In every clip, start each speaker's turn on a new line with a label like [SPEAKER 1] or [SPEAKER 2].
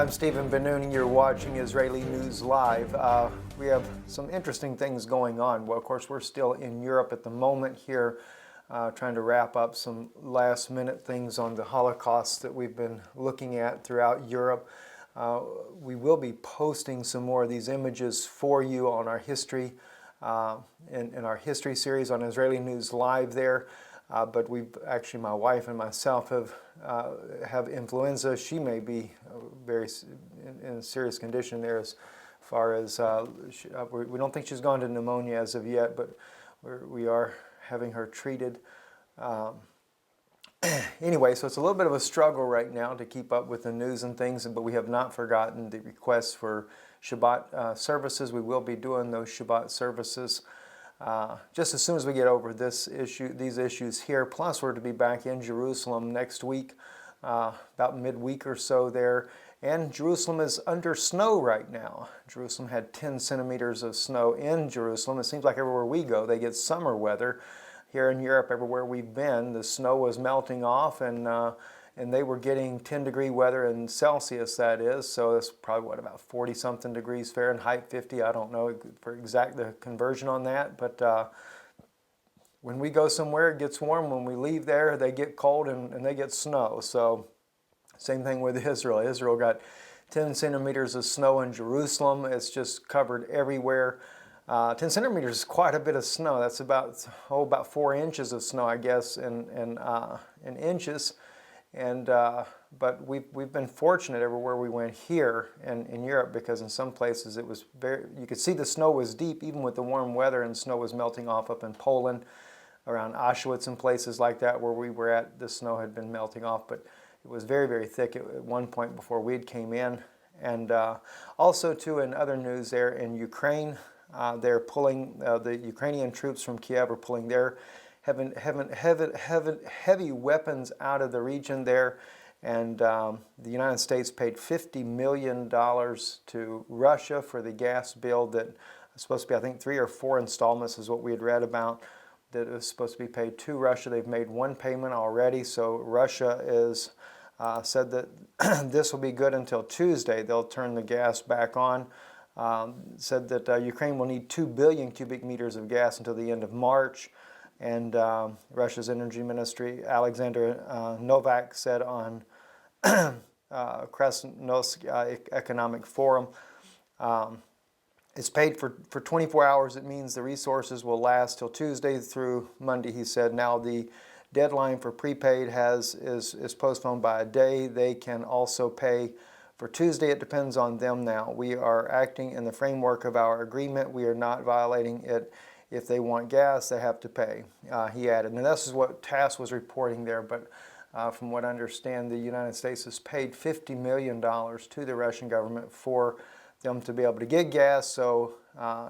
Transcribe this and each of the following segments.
[SPEAKER 1] I'm Stephen Ben-Nun. You're watching Israeli News Live. We have some interesting things going on. Well, of course, we're still in Europe at the moment here, trying to wrap up some last-minute things on the Holocaust that we've been looking at throughout Europe. We will be posting some more of these images for you on our history, in our history series on Israeli News Live there. But we've actually, my wife and myself have influenza. She may be very in serious condition there as far as we don't think she's gone to pneumonia as of yet, but we are having her treated. Anyway, so it's a little bit of a struggle right now to keep up with the news and things, but we have not forgotten the requests for Shabbat services. We will be doing those Shabbat services just as soon as we get over these issues here. Plus, we're to be back in Jerusalem next week, about midweek or so there. And Jerusalem is under snow right now. Jerusalem had 10 centimeters of snow in Jerusalem. It seems like everywhere we go, they get summer weather. Here in Europe, everywhere we've been, the snow was melting off, and they were getting 10-degree weather in Celsius, that is. So that's probably, what, about 40-something degrees Fahrenheit, 50, I don't know for exact the conversion on that. But when we go somewhere, it gets warm. When we leave there, they get cold and they get snow. So same thing with Israel. Israel got 10 centimeters of snow in Jerusalem. It's just covered everywhere. 10 centimeters is quite a bit of snow. That's about 4 inches of snow, I guess, in inches. And but we've been fortunate everywhere we went here in Europe, because in some places it was you could see the snow was deep even with the warm weather, and snow was melting off up in Poland around Auschwitz and places like that where we were at. The snow had been melting off, but it was very, very thick at one point before we came in. And also too, in other news there in Ukraine, they're pulling the Ukrainian troops from Kiev are pulling their heavy weapons out of the region there, and the United States paid $50 million to Russia for the gas bill that was supposed to be, I think, 3 or 4 installments is what we had read about, that it was supposed to be paid to Russia. They've made one payment already, so Russia is said that this will be good until Tuesday. They'll turn the gas back on. Said that Ukraine will need 2 billion cubic meters of gas until the end of March. And Russia's energy ministry, Alexander Novak, said on Krasnoyarsk Economic Forum, it's paid for 24 hours. It means the resources will last till Tuesday through Monday, he said. Now the deadline for prepaid is postponed by a day. They can also pay for Tuesday. It depends on them now. We are acting in the framework of our agreement. We are not violating it. If they want gas, they have to pay, he added. And this is what TASS was reporting there, but from what I understand, the United States has paid $50 million to the Russian government for them to be able to get gas, so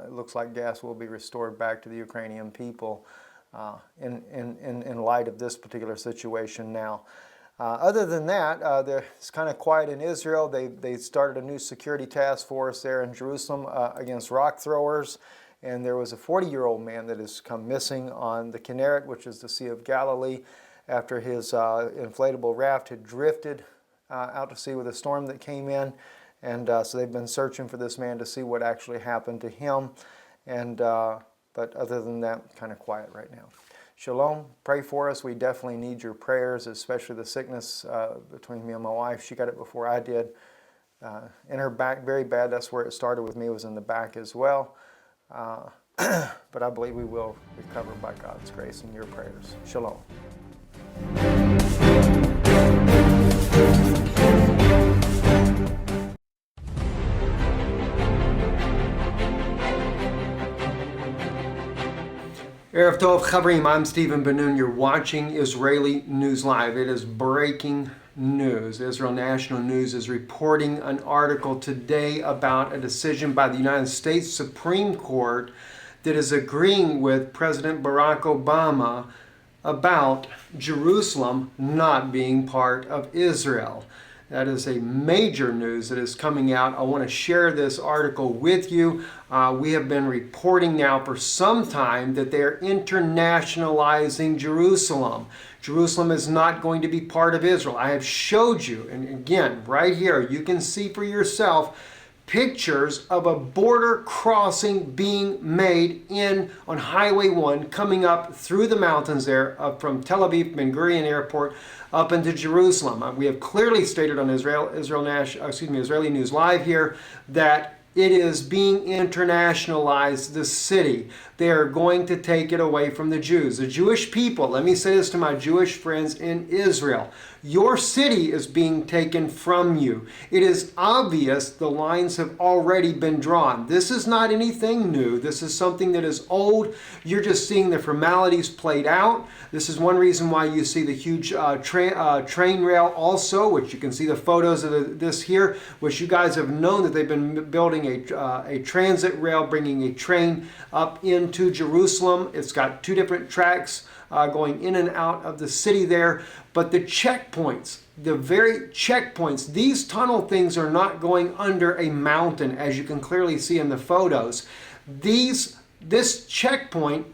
[SPEAKER 1] it looks like gas will be restored back to the Ukrainian people in light of this particular situation now. Other than that, it's kind of quiet in Israel. They started a new security task force there in Jerusalem against rock throwers. And there was a 40-year-old man that has come missing on the Kinneret, which is the Sea of Galilee, after his inflatable raft had drifted out to sea with a storm that came in. And so they've been searching for this man to see what actually happened to him. And but other than that, kind of quiet right now. Shalom. Pray for us. We definitely need your prayers, especially the sickness between me and my wife. She got it before I did. In her back, very bad. That's where it started with me, was in the back as well. But I believe we will recover by God's grace and your prayers. Shalom. Erev Tov Chavrim, I'm Stephen Ben-Nun. You're watching Israeli News Live. It is breaking news. Israel National News is reporting an article today about a decision by the United States Supreme Court that is agreeing with President Barack Obama about Jerusalem not being part of Israel. That is a major news that is coming out. I want to share this article with you. We have been reporting now for some time that they are internationalizing Jerusalem. Jerusalem is not going to be part of Israel. I have showed you, and again, right here, you can see for yourself pictures of a border crossing being made on Highway 1 coming up through the mountains there from Tel Aviv Ben Gurion Airport up into Jerusalem. We have clearly stated on Israeli News Live here that it is being internationalized, the city. They are going to take it away from the Jews. The Jewish people, let me say this to my Jewish friends in Israel. Your city is being taken from you. It is obvious the lines have already been drawn. This is not anything new. This is something that is old. You're just seeing the formalities played out. This is one reason why you see the huge train rail also, which you can see the photos of this here, which you guys have known that they've been building a transit rail, bringing a train up into Jerusalem. It's got two different tracks going in and out of the city there. But the checkpoints, the very checkpoints, these tunnel things are not going under a mountain, as you can clearly see in the photos. This checkpoint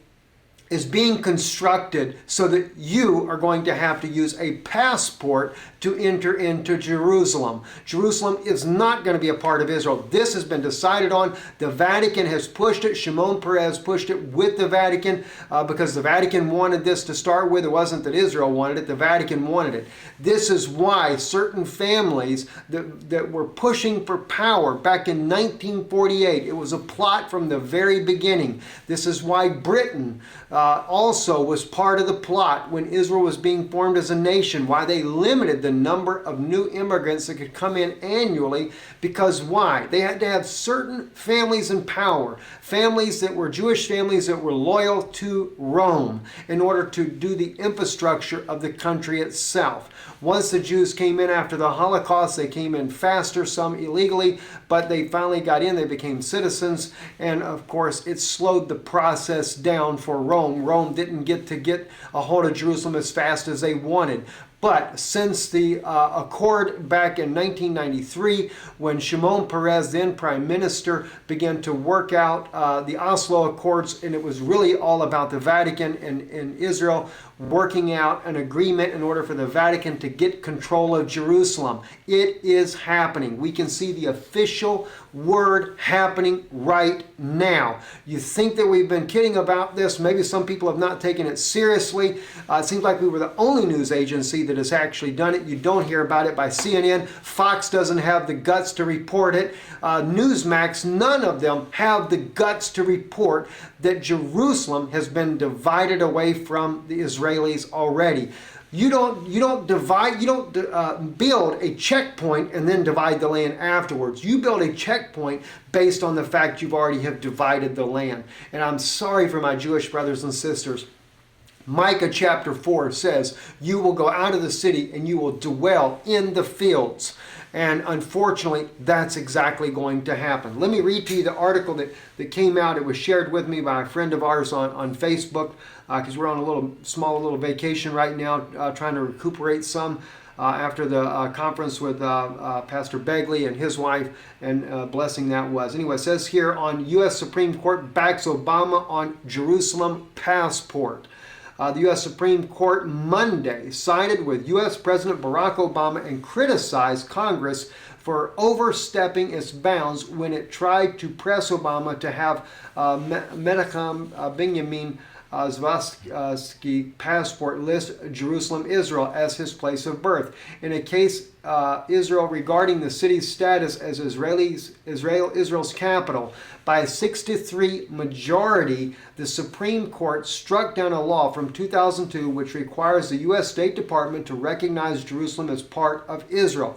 [SPEAKER 1] is being constructed so that you are going to have to use a passport to enter into Jerusalem. Jerusalem is not going to be a part of Israel. This has been decided on. The Vatican has pushed it. Shimon Peres pushed it with the Vatican because the Vatican wanted this to start with. It wasn't that Israel wanted it. The Vatican wanted it. This is why certain families that were pushing for power back in 1948, it was a plot from the very beginning. This is why Britain also was part of the plot when Israel was being formed as a nation, why they limited the number of new immigrants that could come in annually, because why? They had to have certain families in power, families that were Jewish families that were loyal to Rome in order to do the infrastructure of the country itself. Once the Jews came in after the Holocaust, they came in faster, some illegally, but they finally got in, they became citizens, and of course it slowed the process down for Rome. Rome didn't get a hold of Jerusalem as fast as they wanted. But since the accord back in 1993, when Shimon Peres, then prime minister, began to work out the Oslo Accords, and it was really all about the Vatican and Israel working out an agreement in order for the Vatican to get control of Jerusalem. It is happening. We can see the official word happening right now. You think that we've been kidding about this. Maybe some people have not taken it seriously. It seems like we were the only news agency that has actually done it. You don't hear about it by CNN. Fox doesn't have the guts to report it. Newsmax, none of them have the guts to report that Jerusalem has been divided away from the Israelis already. You don't build a checkpoint and then divide the land afterwards. You build a checkpoint based on the fact you've already have divided the land. And I'm sorry for my Jewish brothers and sisters. Micah chapter 4 says, you will go out of the city and you will dwell in the fields. And unfortunately, that's exactly going to happen. Let me read to you the article that came out. It was shared with me by a friend of ours on Facebook because we're on a small little vacation right now, trying to recuperate some after the conference with Pastor Begley and his wife, and blessing that was. Anyway, it says here on U.S. Supreme Court backs Obama on Jerusalem passport. The U.S. Supreme Court Monday sided with U.S. President Barack Obama and criticized Congress for overstepping its bounds when it tried to press Obama to have Menachem Benjamin Zvatsky passport list Jerusalem, Israel as his place of birth. In a case, Israel regarding the city's status as Israel's capital, by a 6-3 majority, the Supreme Court struck down a law from 2002 which requires the U.S. State Department to recognize Jerusalem as part of Israel.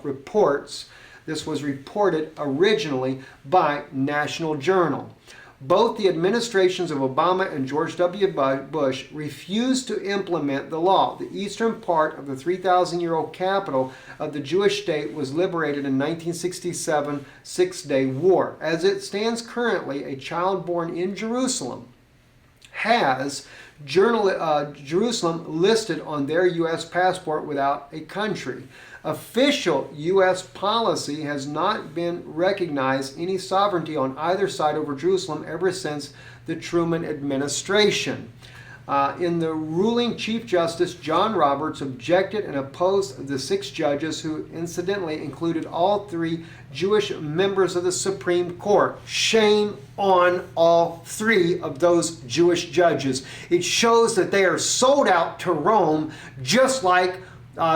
[SPEAKER 1] This was reported originally by National Journal. Both the administrations of Obama and George W. Bush refused to implement the law. The eastern part of the 3,000-year-old capital of the Jewish state was liberated in 1967 Six-Day War. As it stands currently, a child born in Jerusalem has
[SPEAKER 2] Jerusalem listed on their U.S. passport without a country. Official U.S. policy has not been recognized any sovereignty on either side over Jerusalem ever since the Truman administration. In the ruling, Chief Justice John Roberts objected and opposed the 6 judges, who incidentally included all 3 Jewish members of the Supreme Court. Shame on all 3 of those Jewish judges. It shows that they are sold out to Rome, just like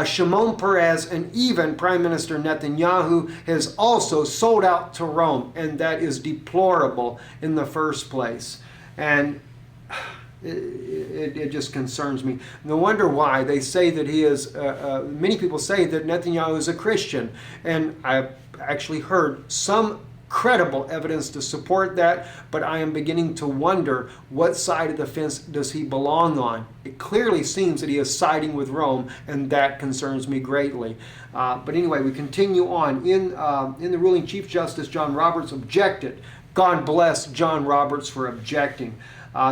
[SPEAKER 2] Shimon Peres and even Prime Minister Netanyahu has also sold out to Rome, and that is deplorable in the first place. And it just concerns me. No wonder why. They say that he is, many people say that Netanyahu is a Christian, and I've actually heard some credible evidence to support that, but I am beginning to wonder what side of the fence does he belong on. It clearly seems that he is siding with Rome, and that concerns me greatly. But anyway, we continue on. In the ruling, Chief Justice John Roberts objected. God bless John Roberts for objecting.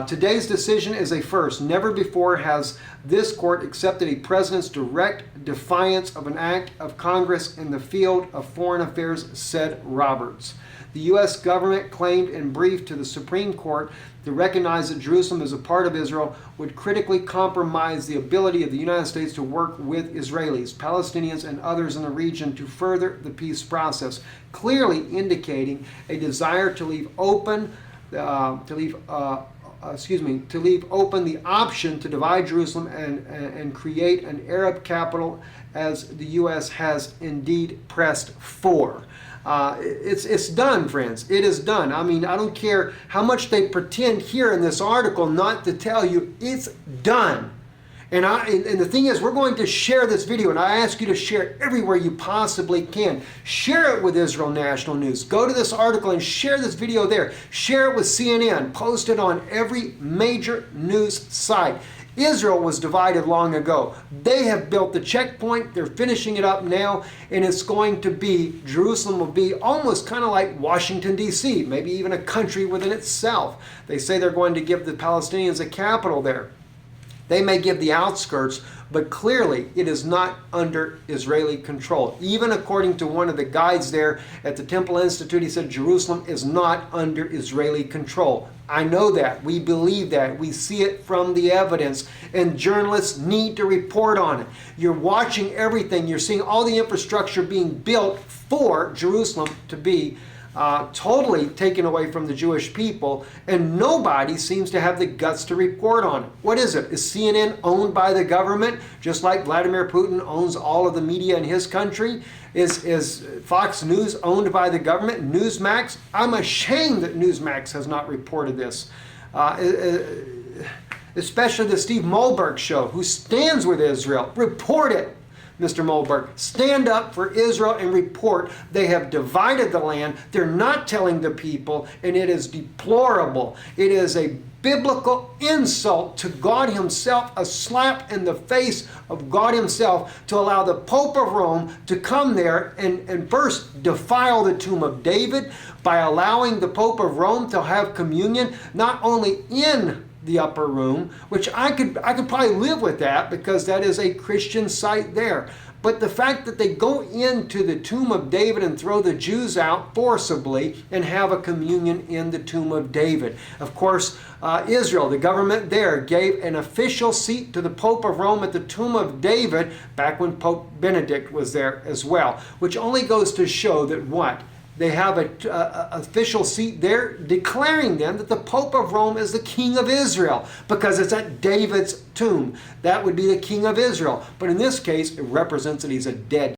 [SPEAKER 2] Today's decision is a first. Never before has this court accepted a president's direct defiance of an act of Congress in the field of foreign affairs, said Roberts. The U.S. government claimed in brief to the Supreme Court to recognize that Jerusalem as a part of Israel would critically compromise the ability of the United States to work with Israelis, Palestinians, and others in the region to further the peace process, clearly indicating a desire to leave open the option to divide Jerusalem and create an Arab capital, as the U.S. has indeed pressed for. It's done, friends. It is done. I mean, I don't care how much they pretend here in this article not to tell you, it's done. And the thing is, we're going to share this video, and I ask you to share it everywhere you possibly can. Share it with Israel National News. Go to this article and share this video there. Share it with CNN. Post it on every major news site. Israel was divided long ago. They have built the checkpoint. They're finishing it up now, and it's going to be, Jerusalem will be almost kind of like Washington, D.C., maybe even a country within itself. They say they're going to give the Palestinians a capital there. They may give the outskirts, but clearly it is not under Israeli control. Even according to one of the guides there at the Temple Institute, he said Jerusalem is not under Israeli control. I know that. We believe that. We see it from the evidence, and journalists need to report on it. You're watching everything. You're seeing all the infrastructure being built for Jerusalem to be totally taken away from the Jewish people, and nobody seems to have the guts to report on it. What is it? Is CNN owned by the government, just like Vladimir Putin owns all of the media in his country? Is Fox News owned by the government? Newsmax? I'm ashamed that Newsmax has not reported this. Especially the Steve Moberg show, who stands with Israel. Report it. Mr. Moberg, stand up for Israel and report. They have divided the land. They're not telling the people, and it is deplorable. It is a biblical insult to God Himself, a slap in the face of God Himself, to allow the Pope of Rome to come there and first defile the tomb of David by allowing the Pope of Rome to have communion not only in the upper room, which I could probably live with that, because that is a Christian site there. But the fact that they go into the tomb of David and throw the Jews out forcibly and have a communion in the tomb of David. Of course, Israel, the government there, gave an official seat to the Pope of Rome at the tomb of David back when Pope Benedict was there as well, which only goes to show that what? They have an official seat there declaring then that the Pope of Rome is the King of Israel, because it's at David's tomb. That would be the King of Israel. But in this case, it represents that he's a dead